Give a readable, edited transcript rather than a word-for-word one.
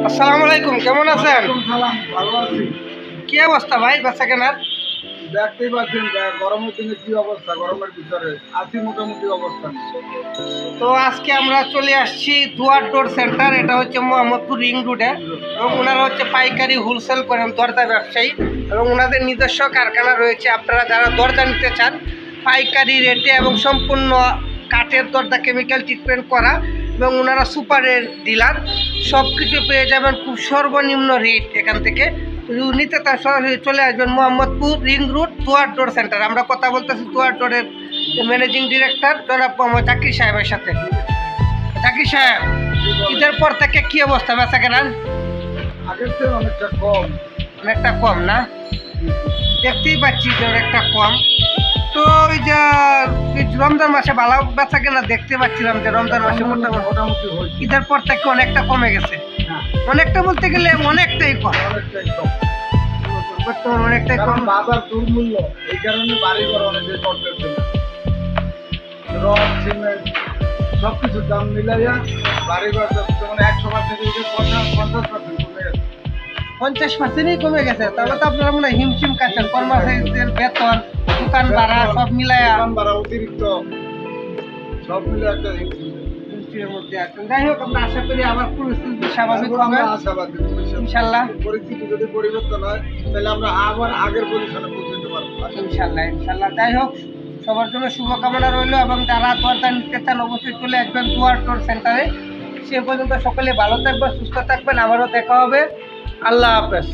আসসালামু আলাইকুম, কেমন আছেন? ভালো আছি। কি অবস্থা ভাই বেচা কেনার? দেখতেই পাচ্ছেন গরমের দিনে কি অবস্থা, গরমের ভিতরে আছি মোটামুটি অবস্থা। তো আজকে আমরা চলে আসছি দুয়ার ডোর সেন্টার, এটা হচ্ছে মোহাম্মদপুর রিং রোডে, এবং ওনারা হচ্ছে পাইকারি হোলসেল করেন, দরজা ব্যবসায়ী, এবং ওনাদের নিজস্ব কারখানা রয়েছে। আপনারা যারা দরজা নিতে চান পাইকারি রেটে এবং সম্পূর্ণ কাঠের দরজা কেমিক্যাল ট্রিটমেন্ট করা, এবং ওনারা সুপারের ডিলার, সব কিছু পেয়ে যাবেন খুব সর্বনিম্ন রেট এখান থেকে। নিতে তার সরাসরি চলে আসবেন মোহাম্মদপুর রিং রোড দুয়ার ডোর সেন্টার। আমরা কথা বলতেছি দুয়ার ডোরের ম্যানেজিং ডিরেক্টর জনাব মোহাম্মদ জাকির সাহেবের সাথে। জাকির সাহেব, ঈদের পর থেকে কি অবস্থা বেচা কেনার? আগের থেকে অনেকটা কম। অনেকটা কম না? দেখতেই পাচ্ছি যে অনেকটা কম। তো ওই যে রমজান মাসে ভালো বেচা কেনা দেখতে পাচ্ছিলাম যে রমজান মাসে মোটামুটি হয়েছে। ঈদের পর থেকে অনেকটা কমে গেছে। হ্যাঁ, অনেকটা বলতে গেলে অনেকটাই কম, অনেকটাই কম। বর্তমানে অনেকটাই কম। কারণ বাজার দুর্মূল্য, এই কারণে বাড়ি ঘর অনেকে করতেছে না। রড, সিমেন্ট সবকিছুর দাম মিলাইয়া বাড়ি ঘর মানে 100% থেকে 50% কমে গেছে। 50%ই কমে গেছে। তাহলে তো আপনারা মনে হয় হিমশিম খাচ্ছেন, কর্মচারীদের বেতন, দোকান ভাড়া সব মিলায়া দাম বাড়া অতিরিক্ত সব মিলে একটা হিমশিম। হিমশিমের মধ্যে আছেন। যাই হোক, আমরা আশা করি আবার পরিস্থিতি স্বাভাবিক হবে আশাবাদী ইনশাল্লাহ। পরিস্থিতি যদি পরিবর্তন হয় তাহলে আমরা আবার আগের পজিশনে পৌঁছতে পারবো ইনশাল্লাহ ইনশাল্লাহ। যাই হোক, সবার জন্য শুভকামনা রইল, এবং যারা দরজা নিতে চান অবশ্যই চলে আসবেন দুয়ার ডোর সেন্টারে। সে পর্যন্ত সকলে ভালো থাকবেন, সুস্থ থাকবেন, আবারও দেখা হবে। আল্লাহ হাফেজ।